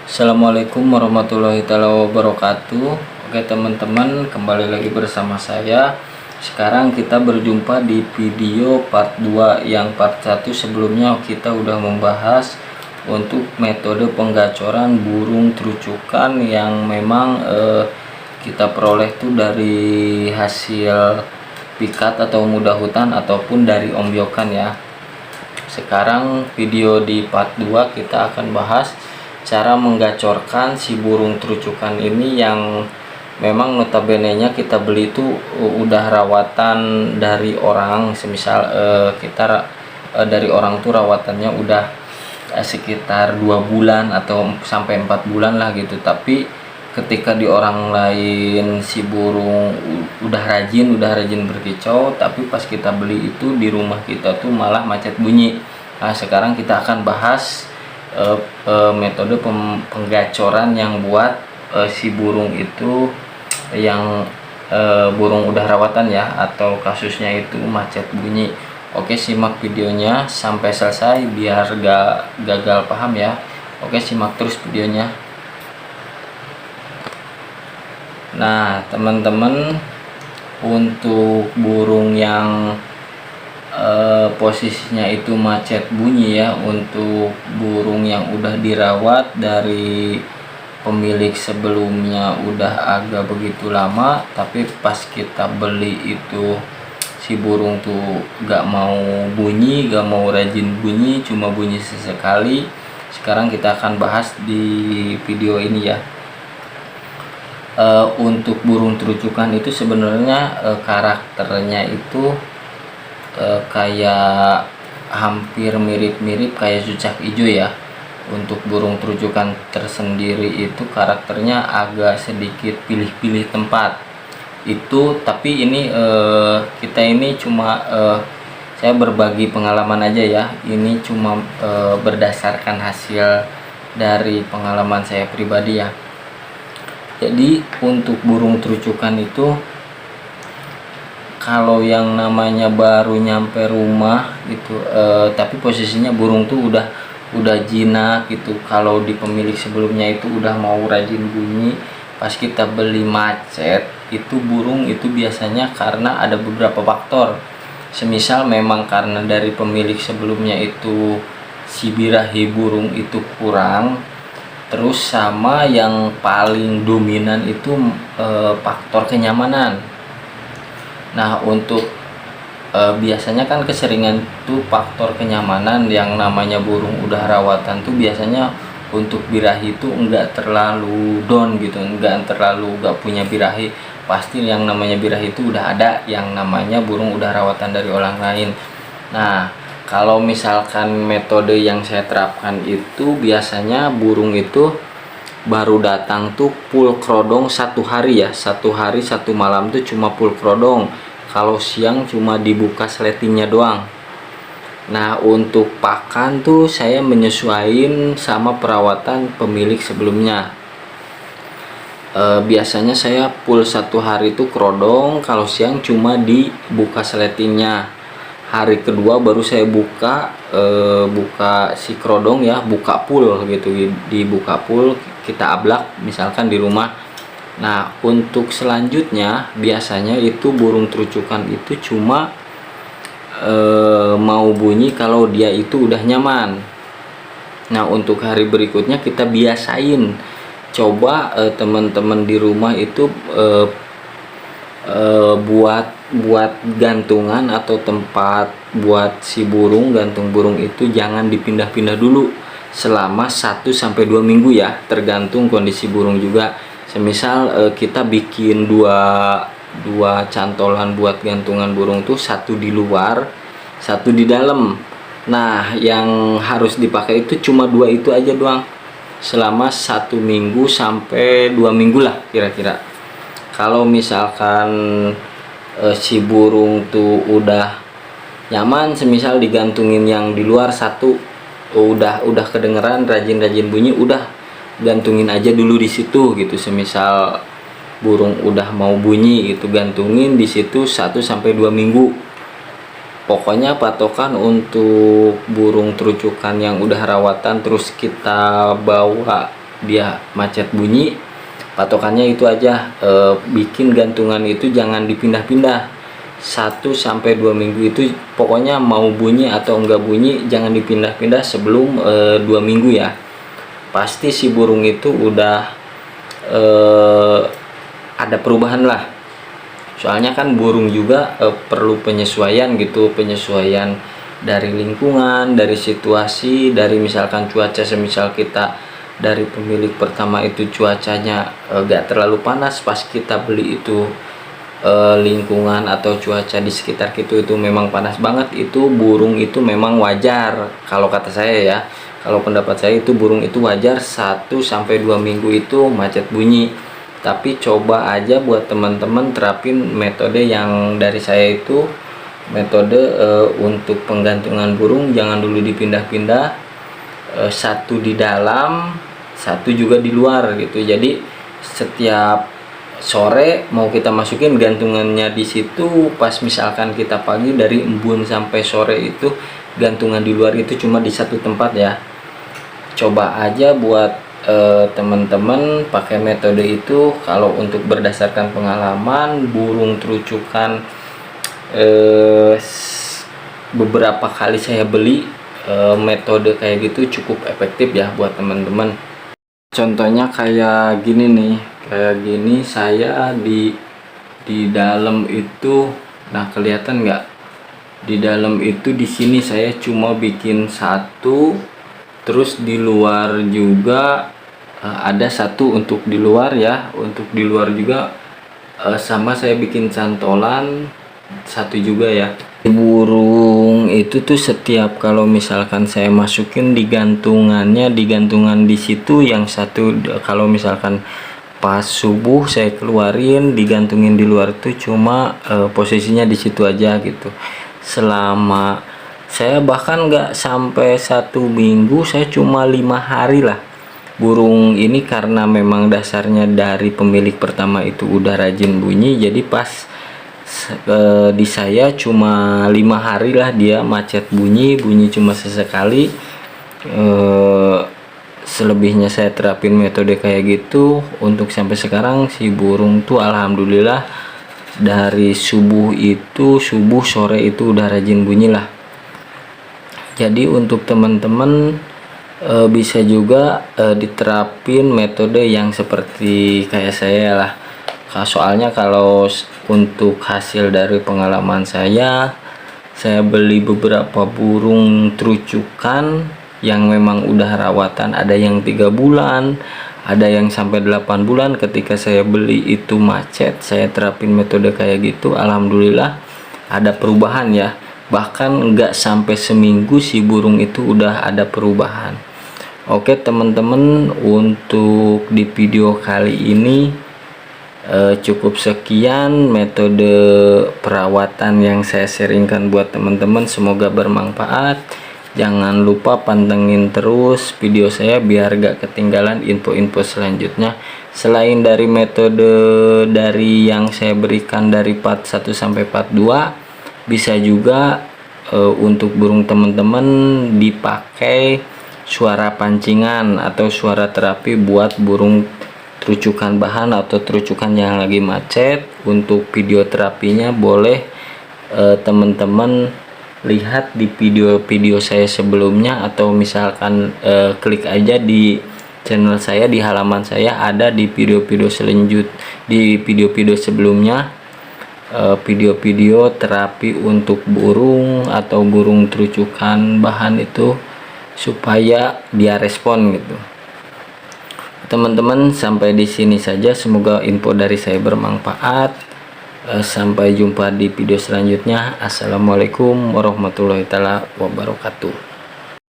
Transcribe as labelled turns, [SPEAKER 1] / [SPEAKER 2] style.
[SPEAKER 1] Assalamualaikum warahmatullahi wabarakatuh. Oke teman-teman, kembali lagi bersama saya. Sekarang kita berjumpa di video part 2. Yang part 1 sebelumnya kita udah membahas untuk metode penggacoran burung terucukan yang memang kita peroleh tuh dari hasil pikat atau mudah hutan ataupun dari ombyokan ya. Sekarang video di part 2 kita akan bahas cara menggacorkan si burung terucukan ini yang memang notabene-nya kita beli itu udah rawatan dari orang. Semisal kita dari orang tuh rawatannya udah sekitar 2 bulan atau sampai 4 bulan lah gitu, tapi ketika di orang lain si burung udah rajin berkicau, tapi pas kita beli itu di rumah kita tuh malah macet bunyi. Nah sekarang kita akan bahas metode penggacoran yang buat si burung itu yang burung udah rawatan ya, atau kasusnya itu macet bunyi. Oke, simak videonya sampai selesai biar gak gagal paham ya. Oke, simak terus videonya. Nah teman-teman, untuk burung yang posisinya itu macet bunyi ya, untuk burung yang udah dirawat dari pemilik sebelumnya udah agak begitu lama, tapi pas kita beli itu si burung tuh gak mau bunyi, gak mau rajin bunyi, cuma bunyi sesekali. Sekarang kita akan bahas di video ini ya. Untuk burung terucukan itu sebenarnya karakternya itu kayak hampir mirip-mirip kayak cucak hijau ya. Untuk burung terucukan tersendiri itu karakternya agak sedikit pilih-pilih tempat itu, tapi ini kita ini cuma saya berbagi pengalaman aja ya. Ini cuma berdasarkan hasil dari pengalaman saya pribadi ya. Jadi untuk burung terucukan itu kalau yang namanya baru nyampe rumah gitu, tapi posisinya burung tuh udah jinak gitu. Kalau di pemilik sebelumnya itu udah mau rajin bunyi, pas kita beli macet itu burung itu biasanya karena ada beberapa faktor. Semisal memang karena dari pemilik sebelumnya itu si birahi burung itu kurang, terus sama yang paling dominan itu faktor kenyamanan. Nah untuk biasanya kan keseringan tuh faktor kenyamanan, yang namanya burung udah rawatan tuh biasanya untuk birahi itu enggak terlalu down gitu, enggak punya birahi. Pasti yang namanya birahi itu udah ada yang namanya burung udah rawatan dari orang lain. Nah kalau misalkan metode yang saya terapkan itu biasanya burung itu baru datang tuh full krodong 1 hari ya, 1 hari 1 malam tuh cuma full krodong. Kalau siang cuma dibuka sletingnya doang. Nah untuk pakan tuh saya menyesuaikan sama perawatan pemilik sebelumnya. Biasanya saya full 1 hari itu krodong, kalau siang cuma dibuka sletingnya. Hari kedua baru saya buka si krodong ya, buka full gitu, dibuka full, kita ablak misalkan di rumah. Nah untuk selanjutnya biasanya itu burung terucukan itu cuma mau bunyi kalau dia itu udah nyaman. Nah untuk hari berikutnya kita biasain, coba teman-teman di rumah itu buat gantungan atau tempat buat si burung, gantung burung itu jangan dipindah-pindah dulu selama 1-2 minggu ya, tergantung kondisi burung juga. Semisal kita bikin dua cantolan buat gantungan burung tuh, satu di luar, satu di dalam. Nah yang harus dipakai itu cuma 2 itu aja doang selama 1 minggu sampai 2 minggu lah kira-kira. Kalau misalkan si burung tuh udah nyaman, semisal digantungin yang di luar satu udah kedengeran rajin bunyi, udah gantungin aja dulu di situ gitu. Semisal burung udah mau bunyi gitu, gantungin di situ 1-2 minggu. Pokoknya patokan untuk burung terucukan yang udah rawatan terus kita bawa dia macet bunyi, patokannya itu aja, bikin gantungan itu jangan dipindah-pindah 1-2 minggu. Itu pokoknya mau bunyi atau enggak bunyi jangan dipindah-pindah sebelum 2 minggu ya. Pasti si burung itu udah ada perubahan lah. Soalnya kan burung juga perlu penyesuaian gitu, penyesuaian dari lingkungan, dari situasi, dari misalkan cuaca. Semisal kita dari pemilik pertama itu cuacanya gak terlalu panas, pas kita beli itu lingkungan atau cuaca di sekitar itu memang panas banget, itu burung itu memang wajar. Kalau kata saya ya, kalau pendapat saya itu burung itu wajar 1-2 minggu itu macet bunyi. Tapi coba aja buat teman-teman terapin metode yang dari saya itu, metode untuk penggantungan burung jangan dulu dipindah-pindah, satu di dalam, satu juga di luar gitu. Jadi setiap sore mau kita masukin gantungannya di situ, pas misalkan kita pagi dari embun sampai sore itu gantungan di luar itu cuma di satu tempat ya. Coba aja buat teman-teman pakai metode itu. Kalau untuk berdasarkan pengalaman burung terucukan beberapa kali saya beli, metode kayak gitu cukup efektif ya buat teman-teman. Contohnya kayak gini nih, kayak gini saya di dalam itu, nah kelihatan nggak? Di dalam itu di sini saya cuma bikin satu, terus di luar juga ada satu untuk di luar ya, untuk di luar juga sama saya bikin cantolan satu juga ya. Burung itu tuh setiap kalau misalkan saya masukin di gantungannya, di gantungan di situ yang satu, kalau misalkan pas subuh saya keluarin digantungin di luar tuh cuma posisinya di situ aja gitu. Selama saya bahkan nggak sampai 1 minggu, saya cuma 5 hari lah. Burung ini karena memang dasarnya dari pemilik pertama itu udah rajin bunyi, jadi pas di saya cuma 5 hari lah dia macet bunyi cuma sesekali. Selebihnya saya terapin metode kayak gitu. Untuk sampai sekarang si burung tuh alhamdulillah dari subuh sore itu udah rajin bunyi lah. Jadi untuk teman-teman bisa juga diterapin metode yang seperti kayak saya lah. Soalnya kalau untuk hasil dari pengalaman saya beli beberapa burung terucukan yang memang udah rawatan, ada yang 3 bulan, ada yang sampai 8 bulan. Ketika saya beli itu macet, saya terapin metode kayak gitu, alhamdulillah ada perubahan ya. Bahkan nggak sampai seminggu si burung itu udah ada perubahan. Oke teman-teman, untuk di video kali ini cukup sekian metode perawatan yang saya sharingkan buat teman-teman, semoga bermanfaat. Jangan lupa pantengin terus video saya biar gak ketinggalan info-info selanjutnya. Selain dari metode dari yang saya berikan dari part 1 sampai part 2, bisa juga untuk burung teman-teman dipakai suara pancingan atau suara terapi buat burung terucukan bahan atau terucukan yang lagi macet. Untuk video terapinya boleh teman-teman lihat di video-video saya sebelumnya, atau misalkan klik aja di channel saya, di halaman saya ada di video-video di video-video sebelumnya video-video terapi untuk burung atau burung terucukan bahan itu supaya dia respon gitu. Teman-teman, sampai di sini saja, semoga info dari saya bermanfaat. Sampai jumpa di video selanjutnya. Assalamualaikum warahmatullahi wabarakatuh.